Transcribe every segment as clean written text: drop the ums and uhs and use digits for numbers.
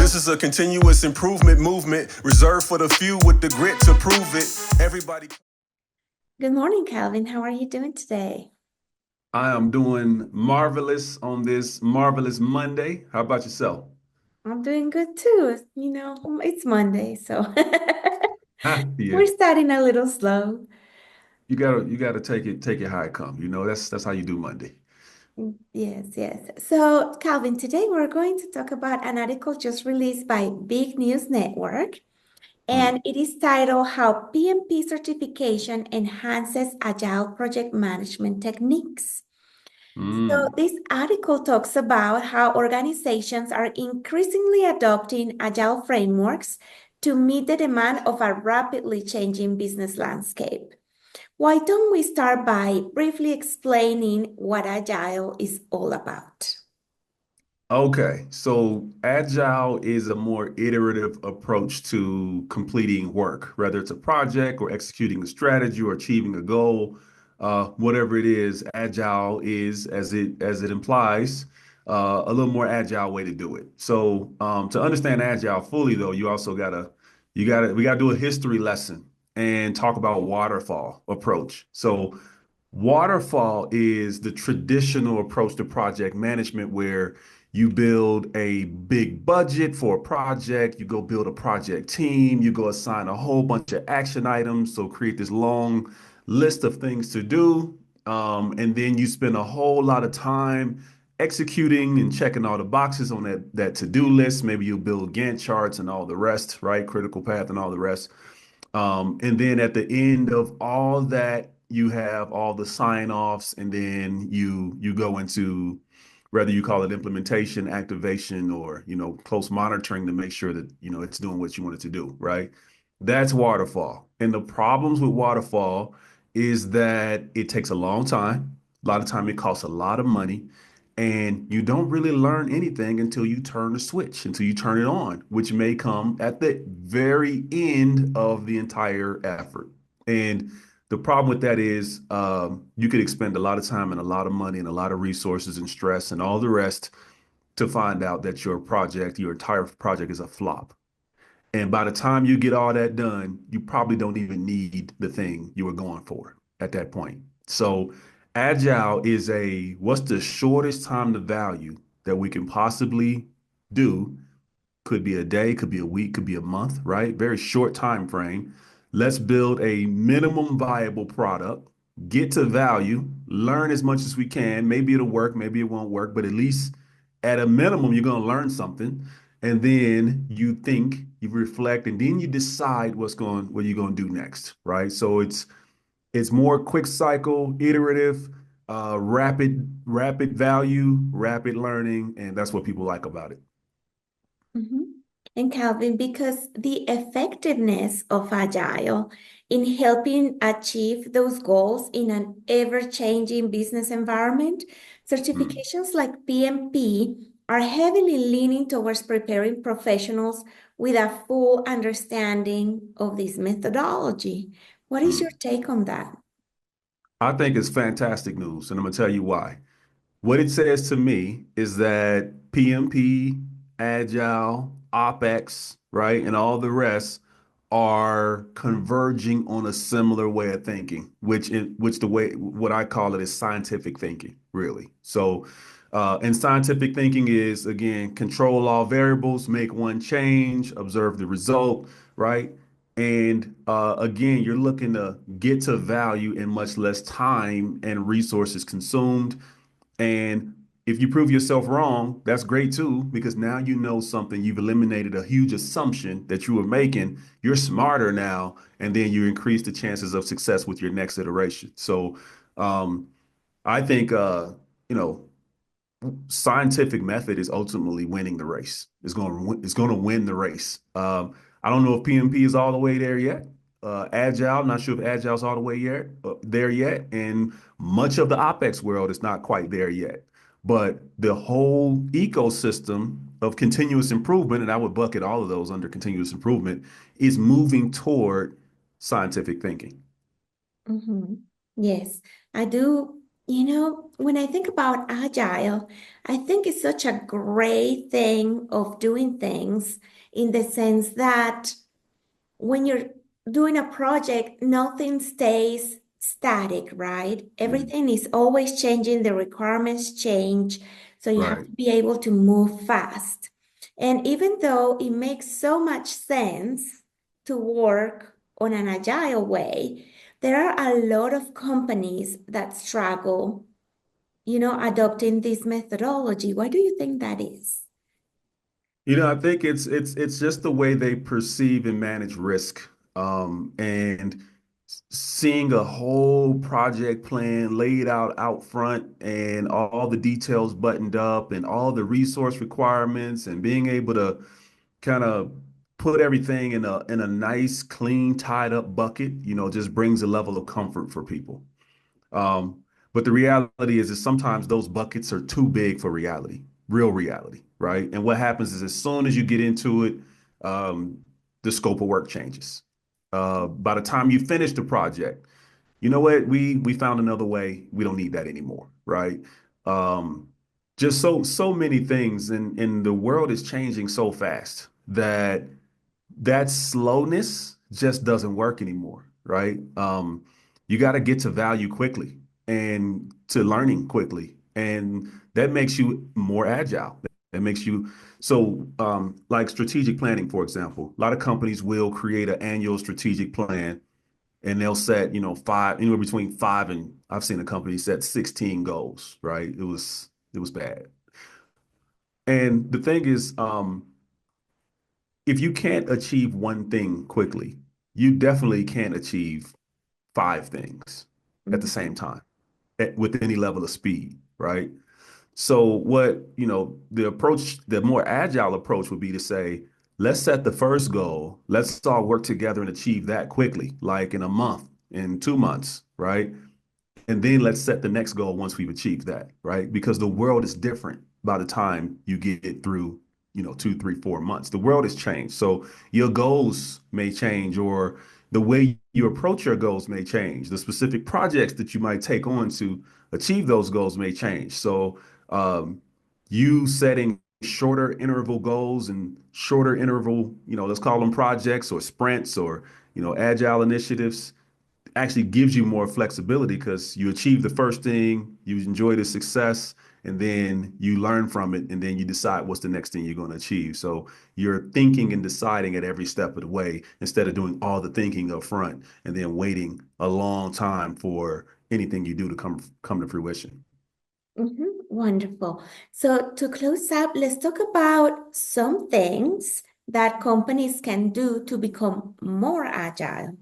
This is a continuous improvement movement reserved for the few with the grit to prove it. Everybody. Good morning, Calvin. How are you doing today? I am doing marvelous on this marvelous Monday. How about yourself? I'm doing good too. It's Monday, so Yeah, we're starting a little slow. you gotta take it how it come. That's how you do Monday. Yes, yes. So, Calvin, today we're going to talk about an article just released by Big News Network, and Mm, it is titled How PMP Certification Enhances Agile Project Management Techniques. So, mm. this article talks about how organizations are increasingly adopting agile frameworks to meet the demand of a rapidly changing business landscape. Why don't we start by briefly explaining what agile is all about? Okay, so Agile is a more iterative approach to completing work, whether it's a project or executing a strategy or achieving a goal. Whatever it is, Agile is, as it implies, a little more agile way to do it. So to understand Agile fully, though, we gotta do a history lesson and talk about waterfall approach. So waterfall is the traditional approach to project management where you build a big budget for a project, you go build a project team, you go assign a whole bunch of action items, so create this long list of things to do. And then you spend a whole lot of time executing and checking all the boxes on that to-do list. Maybe you'll build Gantt charts and all the rest, right? Critical path and all the rest. And then at the end of all that, you have all the sign-offs, and then you go into whether you call it implementation, activation, or close monitoring to make sure that it's doing what you want it to do, right? That's waterfall. And the problems with waterfall is that it takes a long time. A lot of time it costs a lot of money. And you don't really learn anything until you turn the switch, until you turn it on, which may come at the very end of the entire effort. And the problem with that is you could expend a lot of time and a lot of money and a lot of resources and stress and all the rest to find out that your entire project is a flop. And by the time you get all that done, you probably don't even need the thing you were going for at that point. So, agile is what's the shortest time to value that we can possibly do. Could be a day, could be a week, could be a month, right? Very short time frame. Let's build a minimum viable product, get to value, learn as much as we can. Maybe it'll work, maybe it won't work, but at least at a minimum, you're going to learn something. And then you think, you reflect, and then you decide what you're going to do next, right? So it's more quick cycle, iterative, rapid value, rapid learning, and that's what people like about it. Mhm. And Calvin, because the effectiveness of Agile in helping achieve those goals in an ever-changing business environment, Mm. certifications like PMP are heavily leaning towards preparing professionals with a full understanding of this methodology. What is your Mm. take on that? I think it's fantastic news, and I'm gonna tell you why. What it says to me is that PMP, Agile, OpEx, right, and all the rest are converging on a similar way of thinking, which the way what I call it is scientific thinking, really. So, and scientific thinking is again control all variables, make one change, observe the result, right? And again, you're looking to get to value in much less time and resources consumed. And if you prove yourself wrong, that's great too, because now you know something. You've eliminated a huge assumption that you were making. You're smarter now, and then you increase the chances of success with your next iteration. So um, I think, you know, scientific method is ultimately winning the race. It's going to win the race. I don't know if PMP is all the way there yet. Agile, not sure if Agile's all the way there yet, and much of the OpEx world is not quite there yet. But the whole ecosystem of continuous improvement, and I would bucket all of those under continuous improvement, is moving toward scientific thinking. Mhm. Yes, I do. When I think about agile, I think it's such a great thing of doing things in the sense that when you're doing a project, nothing stays static, right? Mm. Everything is always changing, the requirements change, so you have Right. to be able to move fast. And even though it makes so much sense to work on an agile way, there are a lot of companies that struggle, adopting this methodology. Why do you think that is? I think it's just the way they perceive and manage risk. And seeing a whole project plan laid out front and all the details buttoned up and all the resource requirements and being able to kind of put everything in a nice, clean, tied up bucket, just brings a level of comfort for people. But the reality is that sometimes those buckets are too big for reality, real reality, right? And what happens is as soon as you get into it, um, the scope of work changes. By the time you finish the project, you know what? We found another way. We don't need that anymore, right? Um, just so many things, and the world is changing so fast that that slowness just doesn't work anymore, right? You got to get to value quickly and to learning quickly, and that makes you more agile. That makes you like strategic planning, for example. A lot of companies will create an annual strategic plan, and they'll set, five, anywhere between five and I've seen a company set 16 goals, right? It was bad. And the thing is, if you can't achieve one thing quickly, you definitely can't achieve five things at the Mhm. same time with any level of speed, right? So the approach, the more agile approach would be to say, let's set the first goal. Let's all work together and achieve that quickly, like in a month, in 2 months, right? And then let's set the next goal once we've achieved that, right? Because the world is different by the time you get it through, 2, 3, 4 months. The world has changed. So your goals may change, or the way you approach your goals may change. The specific projects that you might take on to achieve those goals may change. So you setting shorter interval goals and shorter interval, let's call them projects or sprints or, agile initiatives actually gives you more flexibility because you achieve the first thing, you enjoy the success, and then you learn from it, and then you decide what's the next thing you're going to achieve. So you're thinking and deciding at every step of the way instead of doing all the thinking up front and then waiting a long time for anything you do to come to fruition. Wonderful. So to close up, let's talk about some things that companies can do to become more agile.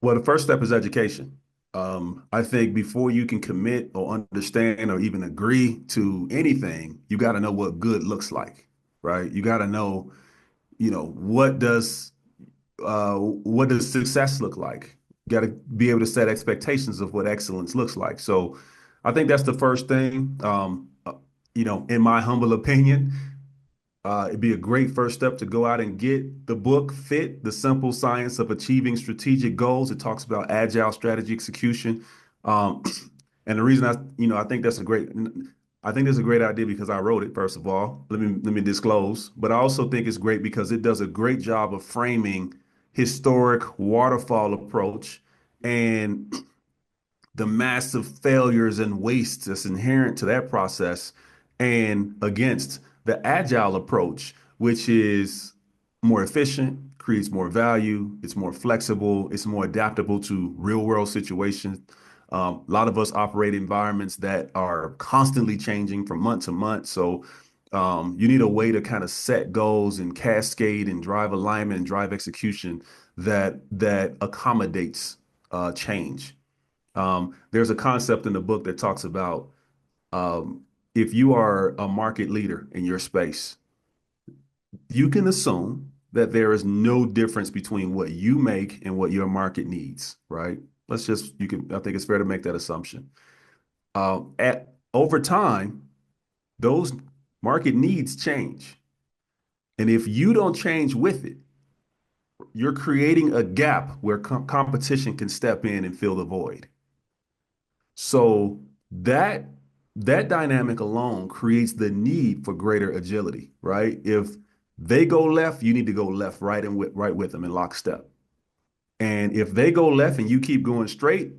Well, the first step is education. I think before you can commit or understand or even agree to anything, you got to know what good looks like, right? You got to know, what does success look like? You got to be able to set expectations of what excellence looks like. So, I think that's the first thing. In my humble opinion, it'd be a great first step to go out and get the book Fit, The Simple Science of Achieving Strategic Goals. It talks about agile strategy execution. Um, and the reason I think that's a great idea because I wrote it, first of all. Let me disclose. But I also think it's great because it does a great job of framing historic waterfall approach and the massive failures and waste that's inherent to that process and against the agile approach, which is more efficient, creates more value, it's more flexible, it's more adaptable to real world situations. A lot of us operate environments that are constantly changing from month to month. So you need a way to kind of set goals and cascade and drive alignment and drive execution that accommodates change. There's a concept in the book that talks about if you are a market leader in your space, you can assume that there is no difference between what you make and what your market needs, right? I think it's fair to make that assumption. At over time, those market needs change. And if you don't change with it, you're creating a gap where competition can step in and fill the void. So that dynamic alone creates the need for greater agility, right? If they go left, you need to go left, right with them in lockstep. And if they go left and you keep going straight,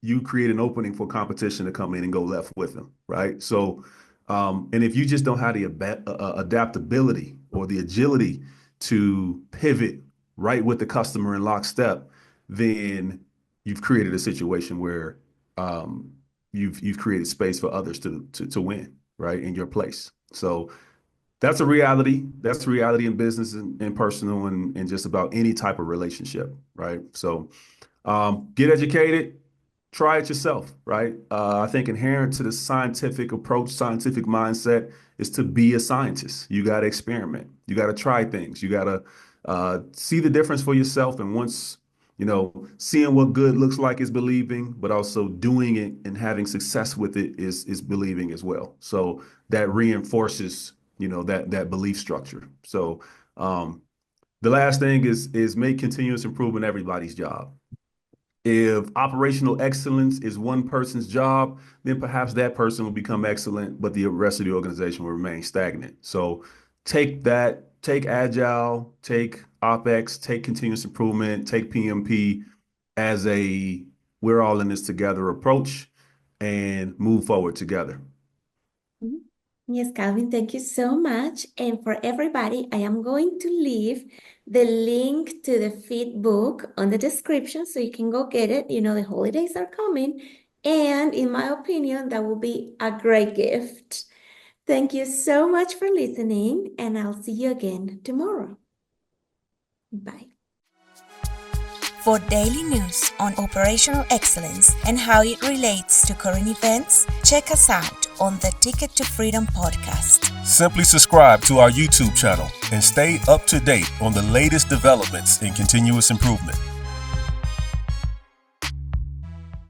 you create an opening for competition to come in and go left with them, right? So, and if you just don't have the adaptability or the agility to pivot right with the customer in lockstep, then you've created a situation where you've created space for others to win, right, in your place. So that's a reality. That's a reality in business and personal and just about any type of relationship, right? So get educated, try it yourself, right? I think inherent to the scientific approach, scientific mindset is to be a scientist. You got to experiment. You got to try things. You got to see the difference for yourself. And once, seeing what good looks like is believing, but also doing it and having success with it is believing as well. So that reinforces, that belief structure. So the last thing is make continuous improvement everybody's job. If operational excellence is one person's job, then perhaps that person will become excellent, but the rest of the organization will remain stagnant. So take Agile, take OpEx, take continuous improvement, take PMP as a we're all in this together approach and move forward together. Mhm. Yes, Calvin, thank you so much. And for everybody, I am going to leave the link to the feed book on the description so you can go get it. The holidays are coming. And in my opinion, that will be a great gift. Thank you so much for listening, and I'll see you again tomorrow. Bye. For daily news on operational excellence and how it relates to current events, check us out on the Ticket to Freedom podcast. Simply subscribe to our YouTube channel and stay up to date on the latest developments in continuous improvement.